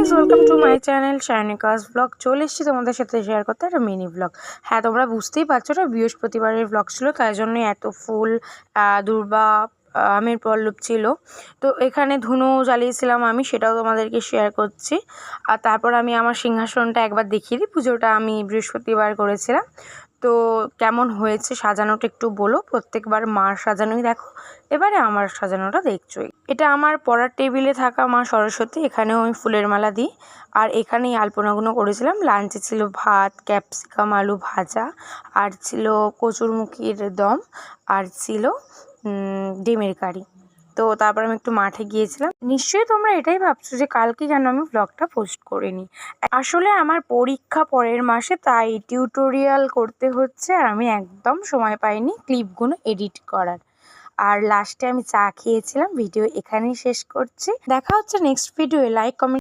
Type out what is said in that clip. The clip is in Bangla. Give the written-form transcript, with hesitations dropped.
Guys, welcome to my channel শাইনিকাস ব্লগ। চলে এসেছি তোমাদের সাথে শেয়ার করতে একটা মিনি ব্লগ। হ্যাঁ, তোমরা বুঝতেই পারছো না, বৃহস্পতিবারের ব্লগ ছিল, তাই জন্যই এত ফুল দূর্বা আমের পল্লব ছিল। তো এখানে ধুনো জ্বালিয়েছিলাম আমি, সেটাও তোমাদেরকে শেয়ার করছি। আর তারপর আমি আমার সিংহাসনটা একবার দেখিয়ে দিই। পুজোটা আমি বৃহস্পতিবার করেছিলাম। তো কেমন হয়েছে সাজানোটা একটু বলো। প্রত্যেকবার মার সাজানোই দেখো, এবারে আমার সাজানোটা দেখছোই। এটা আমার পড়ার টেবিলে থাকা মা সরস্বতী, এখানেও আমি ফুলের মালা দিই। আর এখানেই আলপনাগুলো করেছিলাম। লাঞ্চে ছিল ভাত, ক্যাপসিকাম আলু ভাজা, আর ছিল কচুরমুখির দম, আর ছিল ডিমের কারি। তো তারপর আমি একটু মাঠে গিয়েছিলাম। নিশ্চয়ই তোমরা এটাই ভাবছো যে কালকে কেন আমি ব্লগটা পোস্ট করিনি। আসলে আমার পরীক্ষা পরের মাসে, তাই টিউটোরিয়াল করতে হচ্ছে, আর আমি একদম সময় পাইনি ক্লিপগুলো এডিট করার। আর লাস্টে আমি চা খেয়েছিলাম। ভিডিও এখানেই শেষ করছি। দেখা হচ্ছে নেক্সট ভিডিওয়ে। Like, comment